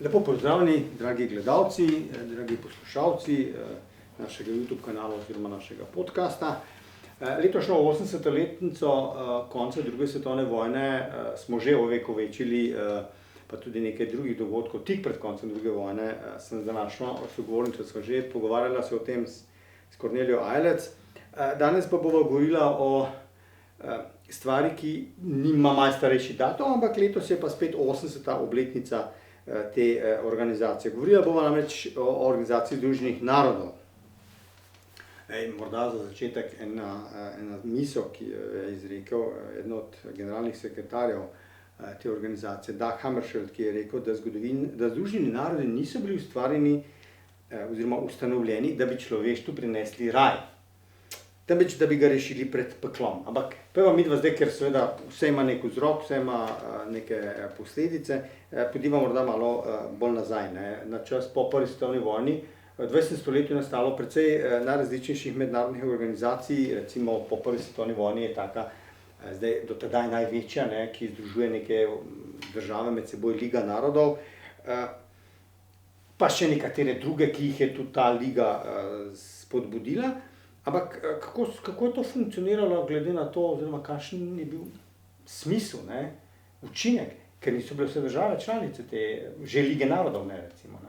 Lepo pozdravljeni, dragi gledalci, dragi poslušalci našega YouTube kanala oziroma našega podcasta. Letošnjo 80-letnico konca druge svetovne vojne smo že ovekovečili, pa tudi nekaj drugih dogodkov tik pred koncem druge vojne. Sem z današnjo sogovornico sva že pogovarjala se o tem s Kornelijo Ajlec. Danes pa bova govorila o stvari, ki nima malo starejši datum, ampak letos je pa spet 80. obletnica te organizacije. Govorila bova namreč o Organizaciji združenih narodov. Morda za začetek ena misel, ki je izrekel eden od generalnih sekretarjev te organizacije, Dag Hammarskjöld, ki je rekel, da Združeni narodi niso bili ustvarjeni oziroma ustanovljeni, da bi človeštvu prinesli raj, temveč da bi ga rešili pred peklom. Ampak prva midva zdaj, ker seveda vse ima nek vzrok, vse ima neke posledice, pojdiva morda malo bolj nazaj, na čas po prvi svetovni vojni. V 20. stoletju je nastalo precej najrazličnejših mednarodnih organizacij, recimo po prvi svetovni vojni je taka, zdaj do tedaj največja, ki združuje neke države med seboj, Liga narodov, pa še nekatere druge, ki jih je tudi ta liga spodbudila. Ampak kako je to funkcioniralo glede na to, oziroma kakšen je bil smisel, učinek, ker niso bile vse države članice te že Lige narodov, recimo.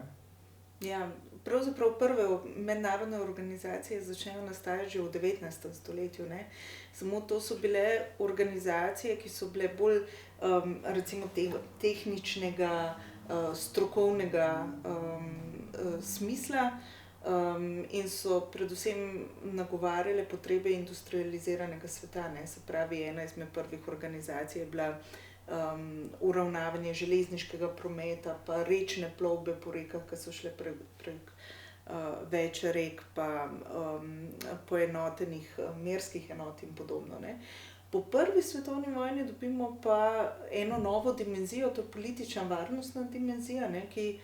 Ja, pravzaprav prve mednarodne organizacije začnejo nastajati že v 19. stoletju. Samo to so bile organizacije, ki so bile bolj recimo tehničnega, strokovnega smisla, in so predvsem nagovarjale potrebe industrializiranega sveta. Se pravi, ena izmed prvih organizacij je bila uravnavanje železniškega prometa, pa rečne plovbe po rekah, ki so šle prek več rek, pa poenotenih merskih enot in podobno. Po prvi svetovni vojni dobimo pa eno novo dimenzijo, to je politična varnostna dimenzija, ki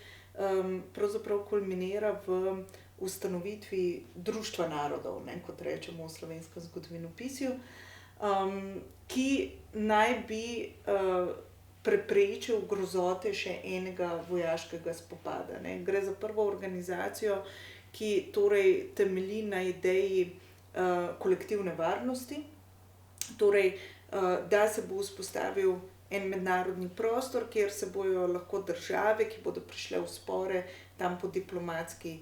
pravzaprav kulminira v ustanovitvi Društva narodov, kot rečemo v slovenskem zgodovinopisju, ki naj bi preprečil grozote še enega vojaškega spopada. Gre za prvo organizacijo, ki torej temelji na ideji kolektivne varnosti, torej da se bo vzpostavil en mednarodni prostor, kjer se bojo lahko države, ki bodo prišle v spore, tam po diplomatski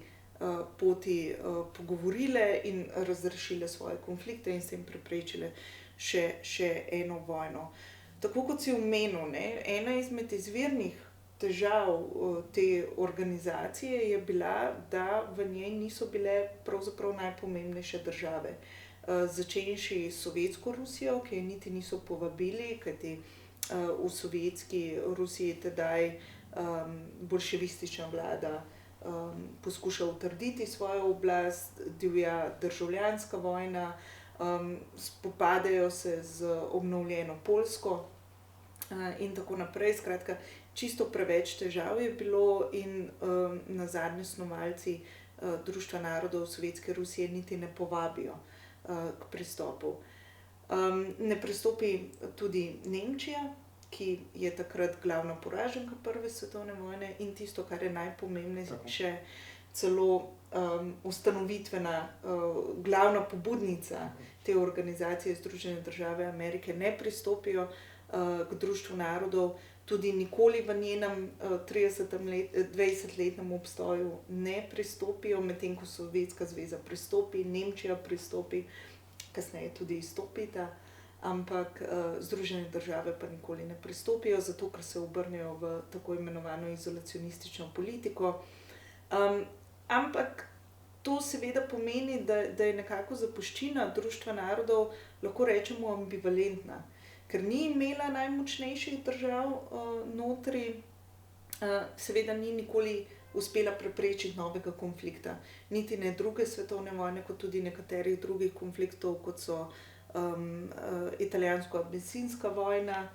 poti pogovorile in razrešile svoje konflikte in s tem preprečile še eno vojno. Tako kot si omenil, ena izmed izvirnih težav te organizacije je bila, da v njej niso bile pravzaprav najpomembnejše države. Začenši s Sovjetsko Rusijo, ki je niti niso povabili, kajti v Sovjetski Rusiji tedaj bolševistična vlada poskuša utrditi svojo oblast, divja državljanska vojna, spopadajo se z obnovljeno Poljsko in tako naprej. Skratka, čisto preveč težav je bilo in nazadnje snovalci Društva narodov Sovjetske Rusije niti ne povabijo k pristopu. Ne pristopi tudi Nemčija, ki je takrat glavna poraženka prve svetovne vojne in tisto, kar je najpomembnejše, celo ustanovitvena, glavna pobudnica te organizacije Združene države Amerike ne pristopijo k Društvu narodov, tudi nikoli v njenem 20-letnem obstoju ne pristopijo, medtem ko Sovjetska zveza pristopi, Nemčija pristopi, kasneje tudi izstopita, ampak Združene države pa nikoli ne pristopijo, zato ker se obrnejo v tako imenovano izolacionistično politiko. Ampak to seveda pomeni, da je nekako zapuščina Društva narodov, lahko rečemo, ambivalentna, ker ni imela najmočnejših držav notri, seveda ni nikoli uspela preprečiti novega konflikta, niti ne druge svetovne vojne, kot tudi nekaterih drugih konfliktov, kot so italijansko-absinska vojna,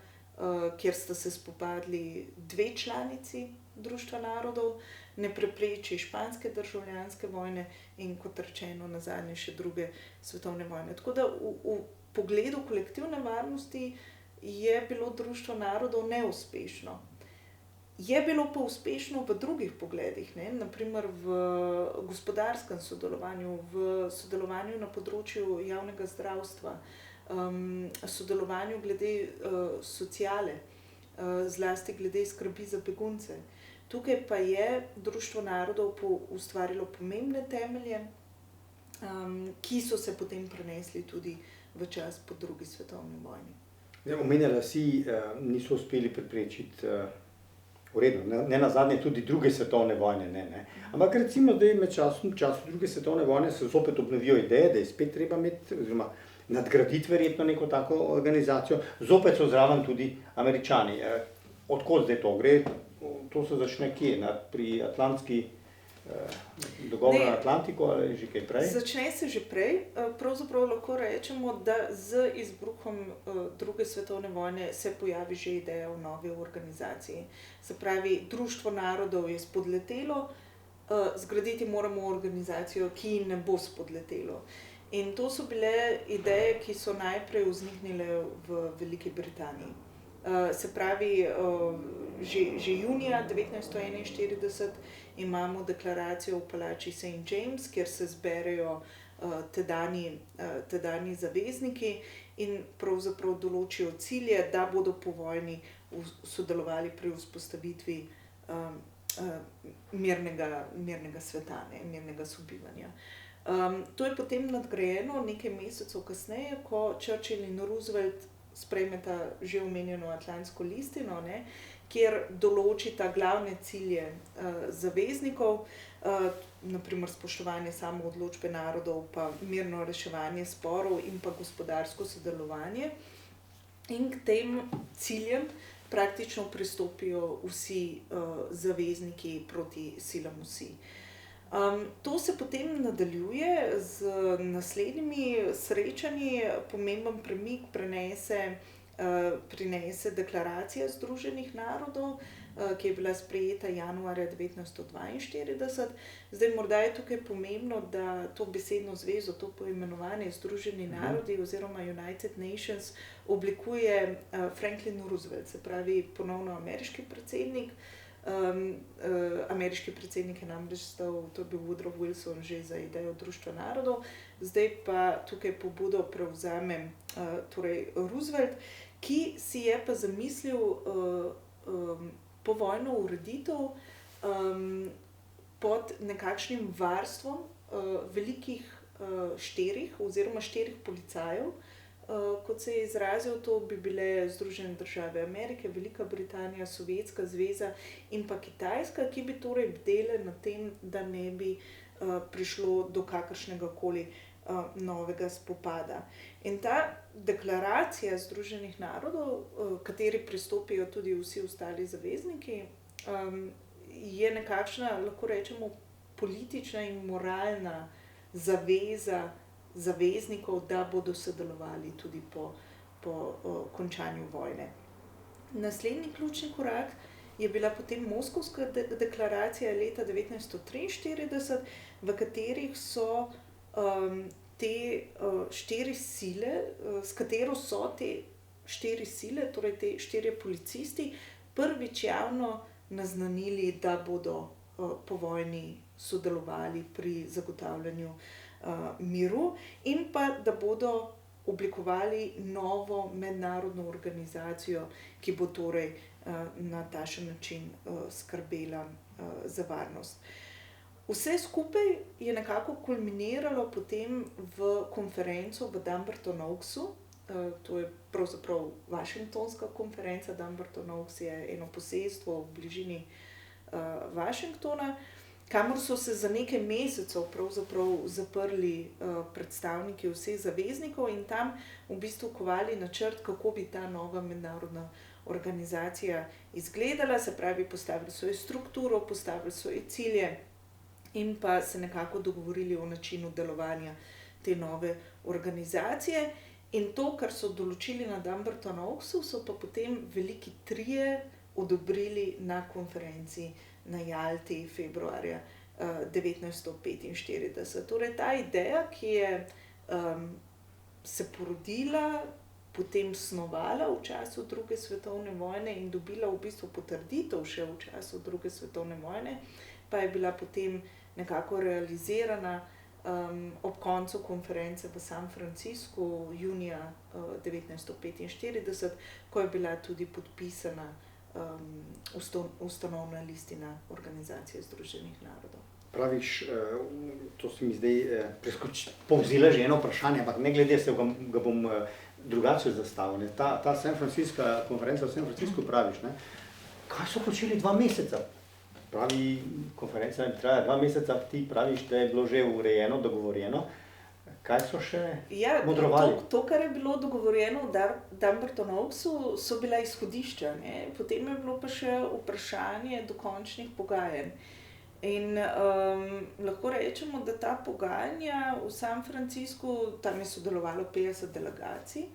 kjer sta se spopadli dve članici Društva narodov, ne prepreči španske državljanske vojne in, kot rečeno, nazadnje še druge svetovne vojne. Tako da v pogledu kolektivne varnosti je bilo Društvo narodov neuspešno. Je bilo pa uspešno v drugih pogledih, ne? Naprimer v gospodarskem sodelovanju, v sodelovanju na področju javnega zdravstva, sodelovanju glede sociale, zlasti glede skrbi za begunce. Tukaj pa je Društvo narodov ustvarilo pomembne temelje, ki so se potem prenesli tudi v čas po drugi svetovni vojni. Omenjala si, niso uspeli preprečiti, v redu, ne nazadnje tudi druge svetovne vojne, ne. Ampak recimo zdaj med času druge svetovne vojne se zopet obnovijo ideje, da je spet treba imeti, oziroma nadgraditi verjetno neko tako organizacijo, zopet so zraven tudi Američani. Od kod zdaj to gre? To se začne kje? Pri Atlantski dogovor na Atlantiku ali že kaj prej? Začne se že prej. Pravzaprav lahko rečemo, da z izbruhom druge svetovne vojne se pojavi že ideja o novi organizaciji. Se pravi, Društvo narodov je spodletelo, zgraditi moramo organizacijo, ki ne bo spodletelo. In to so bile ideje, ki so najprej vzniknile v Veliki Britaniji. Se pravi, že junija 1941 imamo deklaracijo v palači St. James, kjer se zberejo tedanji zavezniki in pravzaprav določijo cilje, da bodo po vojni sodelovali pri vzpostavitvi mirnega sveta, mirnega sobivanja. To je potem nadgrajeno nekaj mesecev kasneje, ko Churchill in Roosevelt sprejmeta že omenjeno Atlantsko listino, kjer določita glavne cilje zaveznikov, naprimer spoštovanje samoodločbe narodov, pa mirno reševanje sporov in pa gospodarsko sodelovanje. In k tem ciljem praktično pristopijo vsi zavezniki proti silam vsi. To se potem nadaljuje z naslednjimi srečanji, pomemben premik prinese deklaracija Združenih narodov, ki je bila sprejeta januarja 1942. Zdaj morda je tukaj pomembno, da to besedno zvezo, to poimenovanje Združeni narodi oziroma United Nations oblikuje Franklin Roosevelt, se pravi ponovno ameriški predsednik. Ameriški predsednik je namreč stal, to je bil Woodrow Wilson, že za idejo Društva narodov, zdaj pa tukaj pobudo prevzame torej Roosevelt, ki si je pa zamislil povojno ureditev pod nekakšnim varstvom velikih štirih policajev. Kot se je izrazil, to bi bile Združene države Amerike, Velika Britanija, Sovjetska zveza in pa Kitajska, ki bi torej bdele nad tem, da ne bi prišlo do kakršnega koli novega spopada. In ta deklaracija Združenih narodov, kateri pristopijo tudi vsi ostali zavezniki, je nekakšna, lahko rečemo, politična in moralna zaveza zaveznikov, da bodo sodelovali tudi po končanju vojne. Naslednji ključni korak je bila potem Moskovska deklaracija leta 1943, v katerih so te štiri sile, s katero so te štiri sile, torej te štirje policisti, prvič javno naznanili, da bodo po vojni sodelovali pri zagotavljanju miru in pa da bodo oblikovali novo mednarodno organizacijo, ki bo torej na takšen način skrbela za varnost. Vse skupaj je nekako kulminiralo potem v konferenco v Dumbarton Oaksu, to je pravzaprav Washingtonska konferenca. Dumbarton Oaks je eno posestvo v bližini Washingtona, kamor so se za nekaj mesecev pravzaprav zaprli predstavniki vseh zaveznikov in tam v bistvu kovali načrt, kako bi ta nova mednarodna organizacija izgledala, se pravi, postavili svojo strukturo, postavili svoje cilje in pa se nekako dogovorili o načinu delovanja te nove organizacije. In to, kar so določili na Dumbarton Oaksu, so pa potem veliki trije odobrili na konferenci na Jalti februarja 1945. Torej ta ideja, ki je se porodila potem snovala v času druge svetovne vojne in dobila v bistvu potrditev še v času druge svetovne vojne, pa je bila potem nekako realizirana ob koncu konference v San Franciscu junija 1945, ko je bila tudi podpisana ustanovna listina Organizacije združenih narodov. Praviš, to se mi zdaj povzela že eno vprašanje, ampak ne glede se ga bom drugače zastavil. Ta San Francisca konferenca v San Franciscu praviš, ne? Kaj so počeli 2 meseca? Pravi, konferenca traja 2 meseca, ti praviš, da je bilo že urejeno, dogovorjeno. Kaj so še modrovali? To, kar je bilo dogovorjeno v Dumbarton Oaksu, so bila izhodišča, ne? Potem je bilo pa še vprašanje dokončnih pogajanj. In lahko rečemo, da ta pogajanja v San Franciscu, tam je sodelovalo 50 delegacij,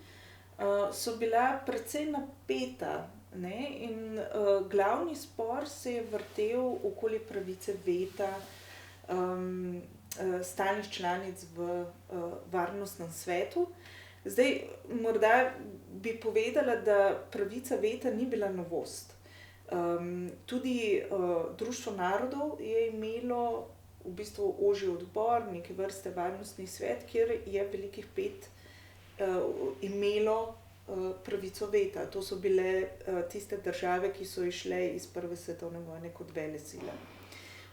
so bila precej napeta, ne? In glavni spor se je vrtel okoli pravice veta stalnih članic v varnostnem svetu. Zdaj, morda bi povedala, da pravica veta ni bila novost. Tudi Društvo narodov je imelo v bistvu ožji odbor, neke vrste varnostni svet, kjer je velikih 5 imelo pravico veta. To so bile tiste države, ki so išle iz prve svetovne vojne kot velesile.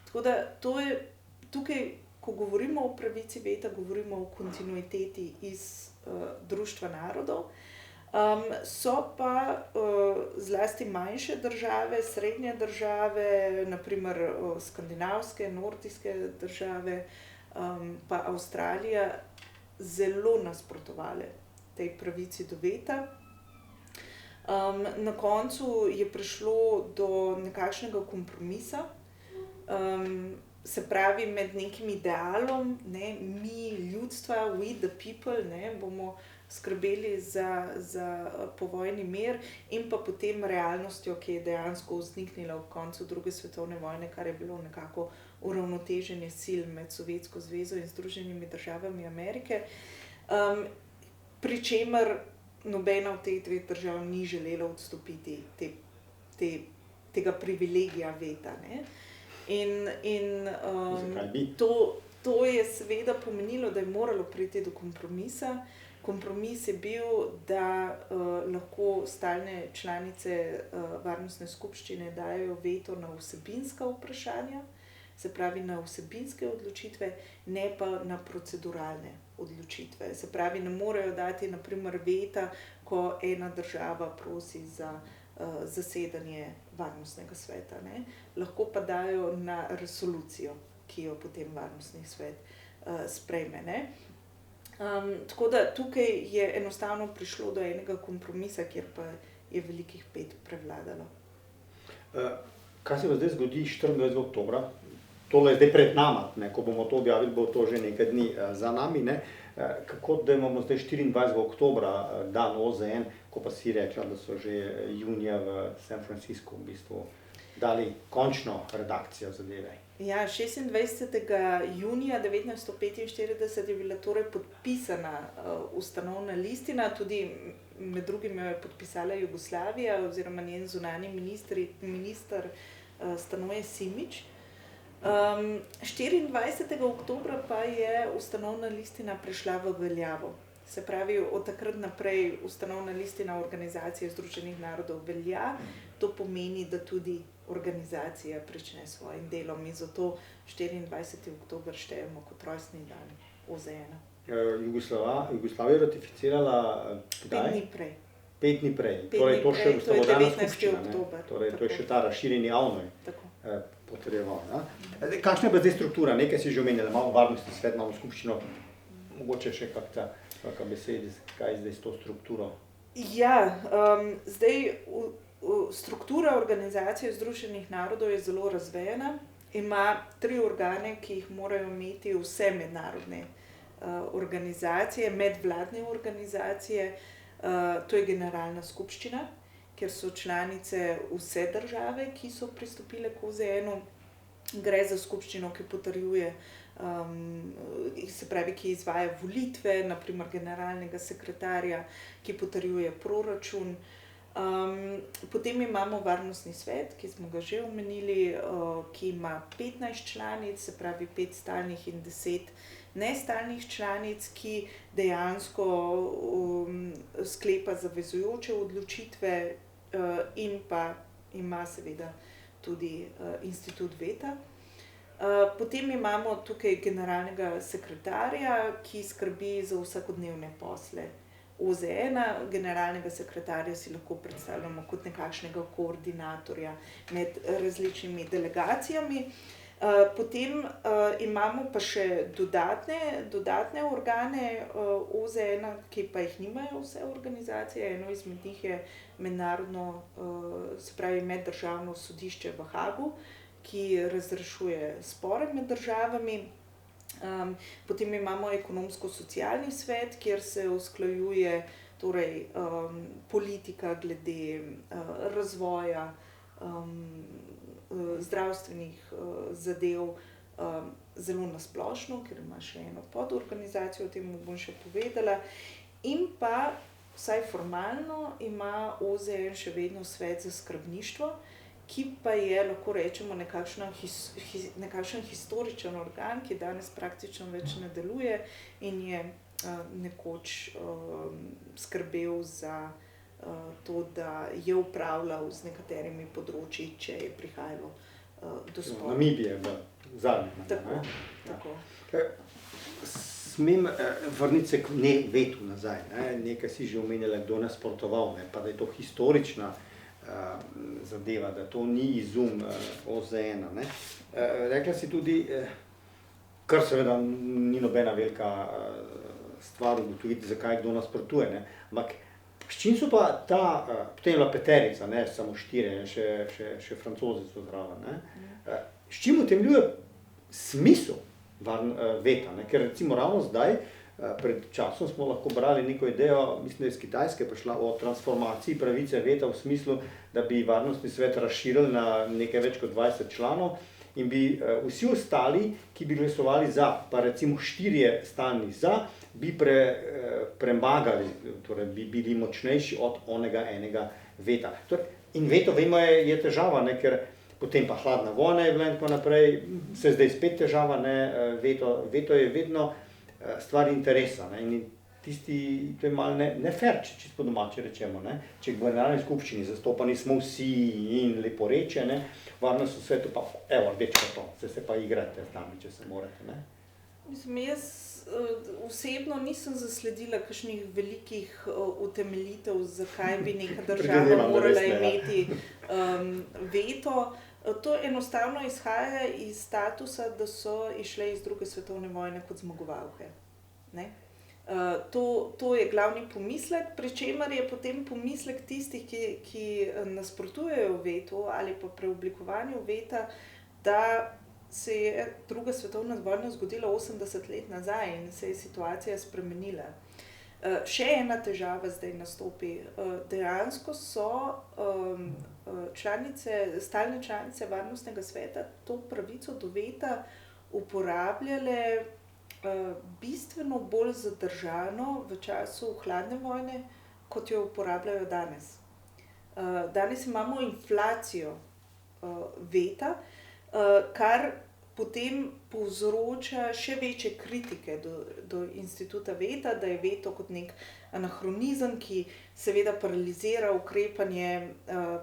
Tako da to je tukaj, ko govorimo o pravici veta, govorimo o kontinuiteti iz Društva narodov. So pa zlasti manjše države, srednje države, naprimer skandinavske, nordijske države, pa Avstralija, zelo nasprotovale tej pravici do veta. Na koncu je prišlo do nekakšnega kompromisa, se pravi med nekim idealom, ne, mi ljudstva, we the people, ne, bomo skrbeli za povojni mir in pa potem realnostjo, ki je dejansko vzniknila ob koncu druge svetovne vojne, kar je bilo nekako uravnoteženje sil med Sovjetsko zvezo in Združenimi državami Amerike, pri čemer nobena od teh 2 držav ni želela odstopiti tega privilegija veta, ne. To je seveda pomenilo, da je moralo priti do kompromisa. Kompromis je bil, da lahko stalne članice varnostne skupščine dajo veto na vsebinska vprašanja, se pravi na vsebinske odločitve, ne pa na proceduralne odločitve. Se pravi, ne morejo dati na primer veta, ko ena država prosi za zasedanje varnostnega sveta, ne. Lahko pa dajo na resolucijo, ki jo potem varnostni svet sprejme, ne. Tako da tukaj je enostavno prišlo do enega kompromisa, kjer pa je velikih 5 prevladalo. Kaj se pa zdaj zgodi 24. oktobra? Tole je zdaj pred nama, ne? Ko bomo to objavili, bo to že nekaj dni za nami, ne? Kako da imamo zdaj 24. oktobra dan OZN, ko pa si rekla, da so že junija v San Franciscu v bistvu dali končno redakcijo zadeve. Ja, 26. junija 1945 je bila torej podpisana ustanovna listina, tudi med drugim jo je podpisala Jugoslavija oziroma njen zunanji minister Stanoje Simić. 24. oktobra pa je ustanovna listina prišla v veljavo. Se pravi, od takrat naprej ustanovna listina Organizacije združenih narodov velja. To pomeni, da tudi organizacija prične s svojim delom in zato 24. oktober štejemo kot rojstni dan OZN. Jugoslavija je ratificirala kdaj? 5 dni prej. 5 dni prej. Torej to še ustanovna skupščina, oktober. Torej to je še ta razširjeni avnoj potreboval. Kakšna je pa zdaj struktura? Nekaj si že omenila, imamo varnostni svet, imamo skupščino, mogoče še kakšna beseda, kaj je zdaj s to strukturo? Ja, zdaj struktura Organizacije združenih narodov je zelo razvejena. Ima 3 organe, ki jih morajo imeti vse mednarodne organizacije, medvladne organizacije. To je Generalna skupščina, kjer so članice vse države, ki so pristopile k OZN-u. Gre za skupščino, ki potrjuje se pravi, ki izvaja volitve, naprimer generalnega sekretarja, ki potrjuje proračun. Potem imamo varnostni svet, ki smo ga že omenili, ki ima 15 članic, se pravi 5 stalnih in 10 nestalnih članic, ki dejansko sklepa zavezujoče odločitve in pa ima seveda tudi institut veta. Potem imamo tukaj generalnega sekretarja, ki skrbi za vsakodnevne posle OZN-a. Generalnega sekretarja si lahko predstavljamo kot nekakšnega koordinatorja med različnimi delegacijami. Potem imamo pa še dodatne organe OZN-a, ki pa jih nimajo vse organizacije. Eno izmed njih je mednarodno, se pravi meddržavno sodišče v Haagu, ki razrešuje spore med državami. Potem imamo ekonomsko-socialni svet, kjer se usklajuje torej, politika glede razvoja, zdravstvenih zadev, zelo nasplošno, ker ima še eno podorganizacijo, o tem bom še povedala. In pa, vsaj formalno, ima OZN še vedno svet za skrbništvo, ki pa je, lahko rečemo, nekakšen historičen organ, ki danes praktično več ne deluje in je nekoč skrbel za to, da je upravljal z nekaterimi področji, če je prihajalo do sporov. Namibije v zadnjem. Tako. Smem vrniti se k vetu nazaj. Nekaj si že omenjala, kdo nasprotoval, pa da je to historična zadeva, da to ni izum OZN-a. Rekla si tudi, kar seveda ni nobena velika stvar ugotoviti, zakaj kdo nasprotuje, ampak s čim so pa potem je bila peterica, ne samo 4, še Francozi so zraven, s čim utemeljuje smisel veta, ker recimo ravno zdaj, pred časom smo lahko brali neko idejo, mislim, da je iz Kitajske prišla, o transformaciji pravice veta v smislu, da bi varnostni svet razširili na nekaj več kot 20 članov in bi vsi ostali, ki bi glasovali za, pa recimo 4 stalni za, bi premagali, torej bi bili močnejši od onega enega veta. In veto, vemo, je težava, ker potem pa hladna vojna je bila in tako naprej, se zdaj spet težava, veto je vedno stvar interesa, in tisti, to je malo ne fair, čisto po domače rečemo, če v generalni skupščini zastopani smo vsi in leporeče, varnostno svetu pa, evo, rdečka to, se pa igrate z nami, če se morate, Mislim, jaz osebno nisem zasledila kakšnih velikih utemeljitev, zakaj bi neka država morala imeti veto. To enostavno izhaja iz statusa, da so išle iz druge svetovne vojne kot zmagovalke. To je glavni pomislek, pri čemer je potem pomislek tistih, ki nasprotujejo vetu ali pa preoblikovanju veta, da se je druga svetovna vojna zgodila 80 let nazaj in se je situacija spremenila. Še ena težava zdaj nastopi. Dejansko so stalne članice varnostnega sveta to pravico do veta uporabljale bistveno bolj zadržano v času hladne vojne, kot jo uporabljajo danes. Danes imamo inflacijo veta, kar potem povzroča še večje kritike do instituta veta, da je veto kot nek anahronizem, ki seveda paralizira ukrepanje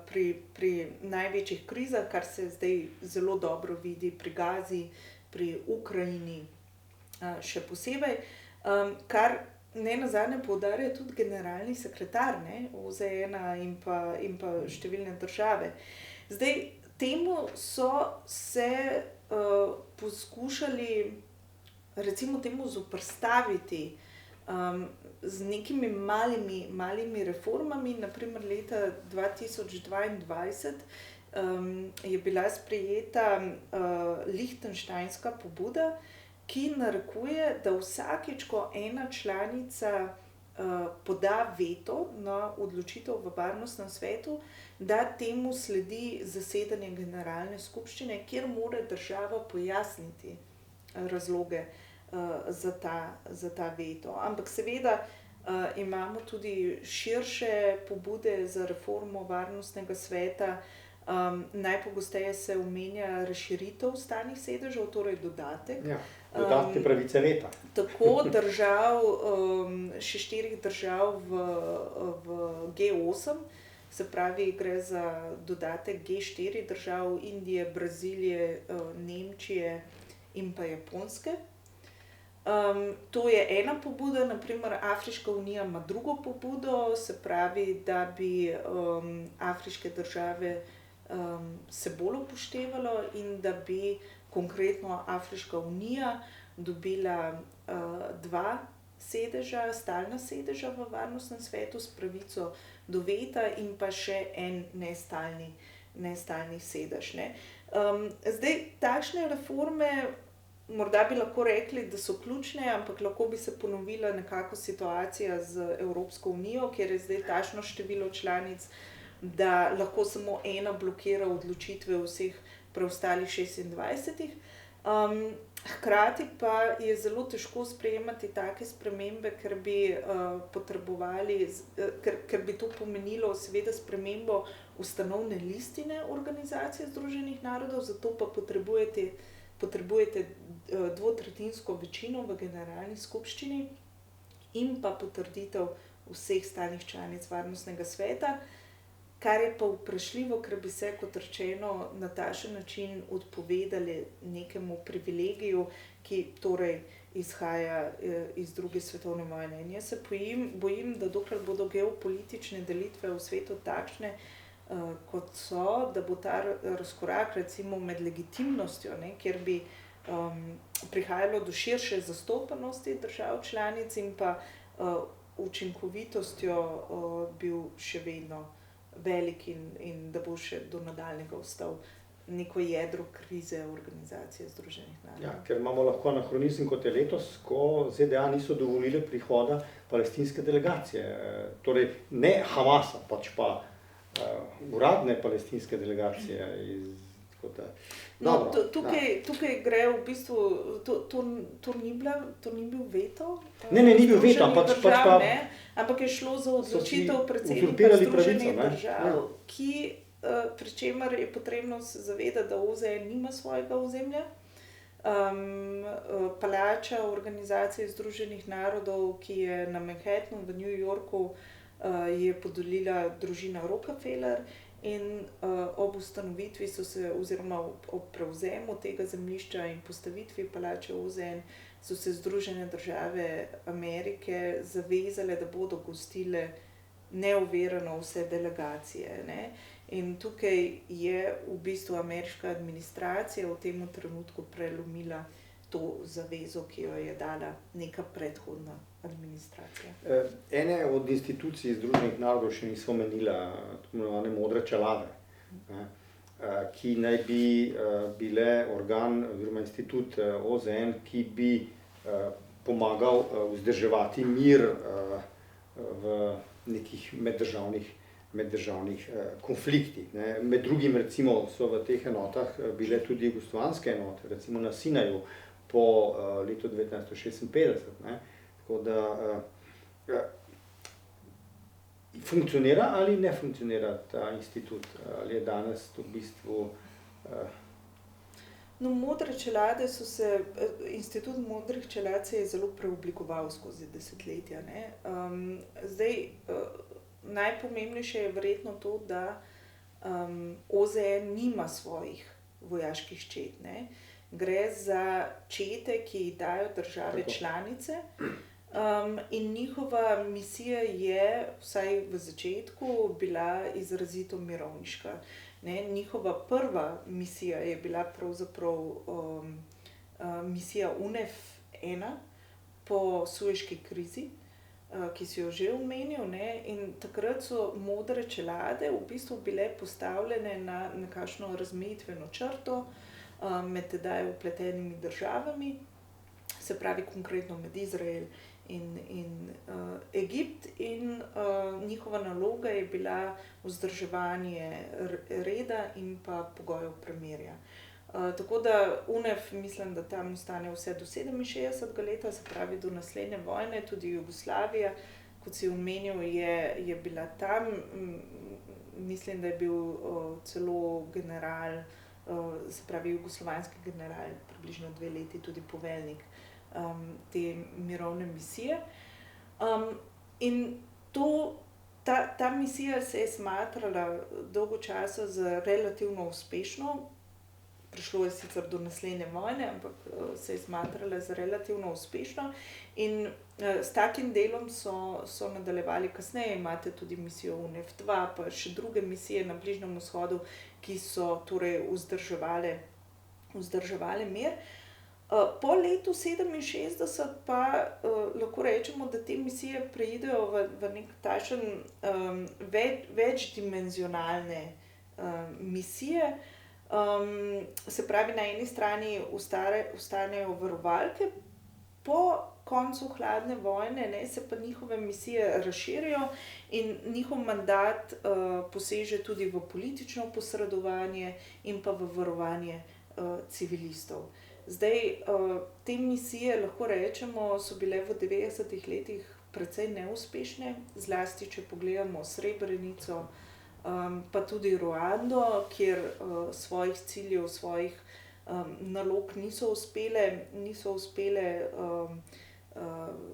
pri največjih krizah, kar se zdaj zelo dobro vidi pri Gazi, pri Ukrajini še posebej, kar nenazadnje poudarja tudi generalni sekretar OZN-a in pa številne države. Zdaj, temu so se poskušali, recimo temu, zoperstaviti z nekimi malimi reformami. Naprimer leta 2022 je bila sprejeta Lichtensteinska pobuda, ki narekuje, da vsakič, ko ena članica poda veto na odločitev v varnostnem svetu, da temu sledi zasedanje generalne skupščine, kjer mora država pojasniti, razloge za ta veto. Ampak seveda imamo tudi širše pobude za reformo varnostnega sveta. Najpogosteje se omenja razširitev stalnih sedežev, torej dodatek. Ja, dodatne pravice veta. Tako držav, še 4 držav v G8, se pravi, gre za dodatek G4 držav, Indije, Brazilije, Nemčije in pa Japonske. To je ena pobuda, naprimer Afriška unija ima drugo pobudo, se pravi, da bi afriške države se bolj upoštevalo in da bi konkretno Afriška unija dobila 2 sedeža, stalna sedeža v varnostnem svetu s pravico do veta in pa še en nestalni sedež. Ne. Zdaj, takšne reforme, morda bi lahko rekli, da so ključne, ampak lahko bi se ponovila nekako situacija z Evropsko unijo, kjer je zdaj takšno število članic, da lahko samo ena blokira odločitve vseh preostalih 26. Hkrati pa je zelo težko sprejemati take spremembe, ker bi potrebovali, ker bi to pomenilo seveda spremembo ustanovne listine Organizacije združenih narodov, zato pa potrebujete dvotretjinsko večino v generalni skupščini in pa potrditev vseh stalnih članic varnostnega sveta, kar je pa vprašljivo, ker bi se, kot rečeno, na takšen način odpovedali nekemu privilegiju, ki torej izhaja iz druge svetovne vojne. In jaz se bojim, da dokler bodo geopolitične delitve v svetu takšne, kot so, da bo ta razkorak recimo med legitimnostjo, ne, kjer bi prihajalo do širše zastopanosti držav članic in pa učinkovitostjo bil še vedno velik in da bo še do nadaljnjega ostal neko jedro krize Organizacije združenih narodov. Ja, ker imamo lahko anahronizem, kot je letos, ko ZDA niso dovolile prihoda palestinske delegacije. Torej ne Hamasa, pač pa uradne palestinske delegacije Tukaj gre v bistvu, to ni bil veto. Ne, ni bil veto, ampak je šlo za odločitev predsednika Združenih držav, ki, pri čemer je potrebno se zavedati, da OZN nima svojega ozemlja. Palača Organizacije združenih narodov, ki je na Manhattnu v New Yorku, je podelila družina Rockefeller. In ob ustanovitvi oziroma ob prevzemu tega zemljišča in postavitvi palače OZN so se Združene države Amerike zavezale, da bodo gostile neovirano vse delegacije. Ne? In tukaj je v bistvu ameriška administracija v tem trenutku prelomila to zavezo, ki jo je dala neka predhodna administracija. Ene od institucij Združenih narodov še nismo omenila, tako imenovane modre čelade, ki naj bi bile organ oziroma institut OZN, ki bi pomagal vzdrževati mir v nekih meddržavnih konfliktih. Med drugim recimo so v teh enotah bile tudi jugoslovanske enote, recimo na Sinaju po letu 1956. Tako da funkcionira ali ne funkcionira ta institut, ali je danes v bistvu... No, modre čelade institut modrih čelad se je zelo preoblikoval skozi desetletja. Ne? Zdaj, najpomembnejše je verjetno to, da OZN nima svojih vojaških čet. Ne? Gre za čete, ki jih dajo države članice, in njihova misija je, vsaj v začetku, bila izrazito mirovniška. Ne? Njihova prva misija je bila pravzaprav misija UNEF-1 po Sueški krizi, ki si jo že omenil, ne? In takrat so modre čelade v bistvu bile postavljene na nekakšno razmejitveno črto med tedaj vpletenimi državami, se pravi konkretno med Izrael in Egipt, in njihova naloga je bila vzdrževanje reda in pa pogojev premirja. Tako da UNEF mislim, da tam ostane vse do 67. leta, se pravi do naslednje vojne, tudi Jugoslavija, kot si omenil, je bila tam. Mislim, da je bil celo general, se pravi jugoslovanski general, približno 2 leti tudi poveljnik te mirovne misije. In ta misija se je smatrala dolgo časa za relativno uspešno. Prišlo je sicer do naslednje vojne, ampak se je smatrala za relativno uspešno. In s takim delom so nadaljevali kasneje. Imate tudi misijo UNEF-2, pa še druge misije na Bližnjem vzhodu, ki so torej vzdrževale mir. Po letu 67 pa lahko rečemo, da te misije preidejo v nek takšen večdimenzionalne misije. Se pravi, na eni strani ostanejo varovalke, po koncu hladne vojne se pa njihove misije razširijo in njihov mandat poseže tudi v politično posredovanje in pa v varovanje civilistov. Zdaj, te misije, lahko rečemo, so bile v 90-ih letih precej neuspešne, zlasti če pogledamo Srebrenico, pa tudi Ruando, kjer svojih ciljev, svojih nalog niso uspele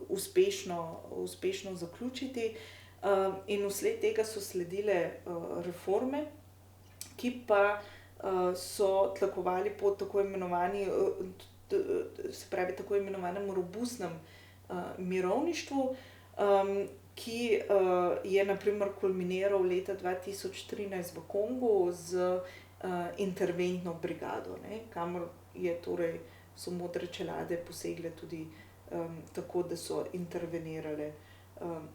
uspešno zaključiti. In vsled tega so sledile reforme, ki pa so tlakovali po tako imenovanem robustnem mirovništvu, ki je na primer kulminiral leta 2013 v Kongu z interventno brigado, kamor so modre čelade posegle tudi tako, da so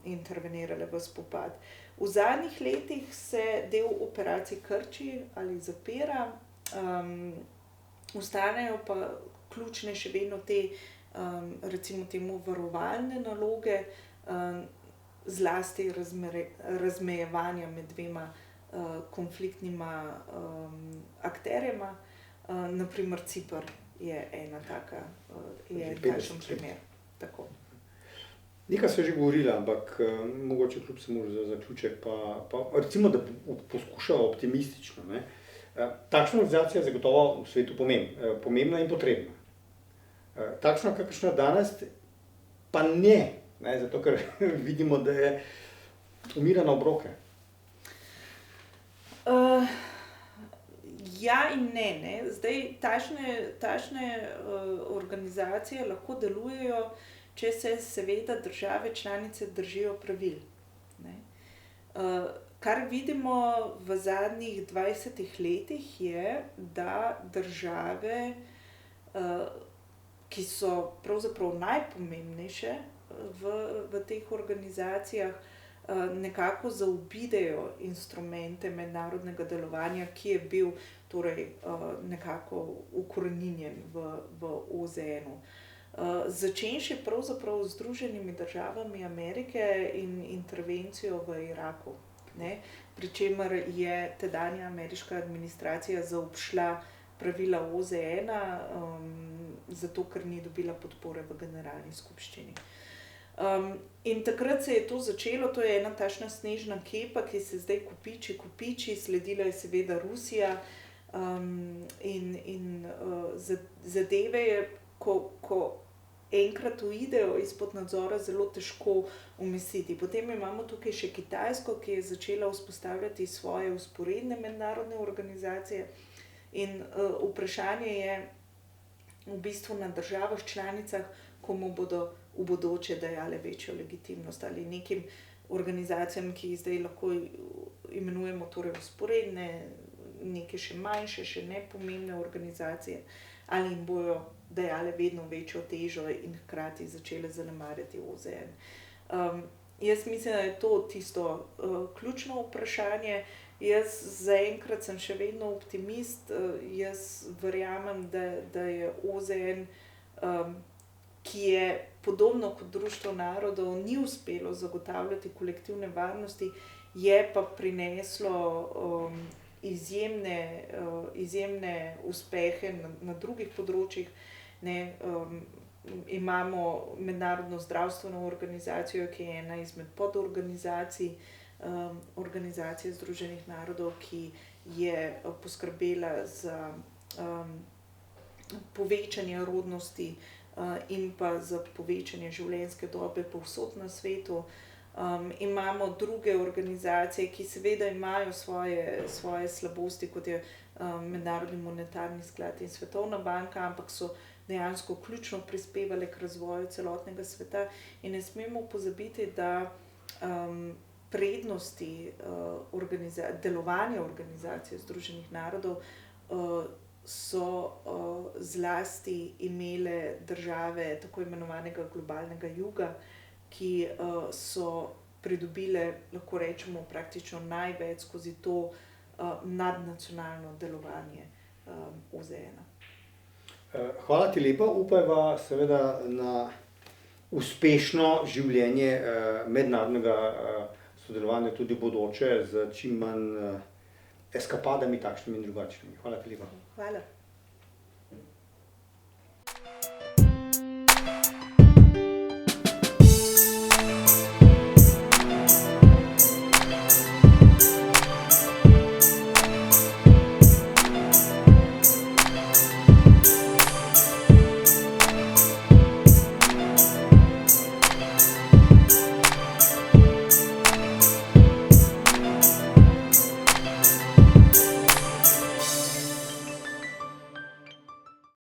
intervenirale v spopad. V zadnjih letih se del operacij krči ali zapira, ostanejo pa ključne še vedno te, recimo temu, varovalne naloge, zlasti razmejevanja med dvema konfliktnima akterjema. Na primer Ciper je ena taka, je takšen primer. Tako. Nekaj se je že govorila, ampak mogoče kljub samo za zaključek, pa recimo, da poskušamo optimistično. Takšna organizacija je zagotovo v svetu pomembna in potrebna. Takšna, kakršna danes, pa ne, zato ker vidimo, da je umira na obroke. Ja in ne. Zdaj, takšne organizacije lahko delujejo, če se seveda države članice držijo pravil. Kar vidimo v zadnjih 20 letih je, da države, ki so pravzaprav najpomembnejše v teh organizacijah, nekako zaobidejo instrumente mednarodnega delovanja, ki je bil torej nekako ukoreninjen v OZN-u. Začenši pravzaprav z Združenimi državami Amerike in intervencijo v Iraku, pri čemer je tedanja ameriška administracija zaobšla pravila OZN-a, zato ker ni dobila podpore v generalni skupščini. In takrat se je to začelo, to je ena takšna snežna kepa, ki se zdaj kopiči, sledila je seveda Rusija, in zadeve je, ko enkrat uidejo izpod nadzora, zelo težko umestiti. Potem imamo tukaj še Kitajsko, ki je začela vzpostavljati svoje vzporedne mednarodne organizacije. In vprašanje je v bistvu na državah članicah, komu bodo v bodoče dajale večjo legitimnost, ali nekim organizacijam, ki jih zdaj lahko imenujemo torej vzporedne, neke še manjše, še nepomembne organizacije, ali jim bojo dajale vedno večjo težo in hkrati začele zanemarjati OZN. Jaz mislim, da je to tisto ključno vprašanje. Jaz zaenkrat sem še vedno optimist, jaz verjamem, da je OZN, ki je podobno kot Društvo narodov, ni uspelo zagotavljati kolektivne varnosti, je pa prineslo izjemne uspehe na drugih področjih. Ne, imamo Mednarodno zdravstveno organizacijo, ki je ena izmed podorganizacij Organizacije Združenih narodov, ki je poskrbela za povečanje rodnosti in pa za povečanje življenjske dobe povsod na svetu. Imamo druge organizacije, ki seveda imajo svoje slabosti, kot je Mednarodni monetarni sklad in Svetovna banka, ampak so dejansko ključno prispevale k razvoju celotnega sveta. In ne smemo pozabiti, da prednosti delovanja Organizacije Združenih narodov so zlasti imele države tako imenovanega globalnega juga, ki so pridobile, lahko rečemo, praktično največ skozi to nadnacionalno delovanje OZN-a. Hvala ti lepa, upajva seveda na uspešno življenje mednarodnega sodelovanja tudi bodoče z čim manj eskapadami takšnimi in drugačnimi. Hvala ti lepa. Hvala.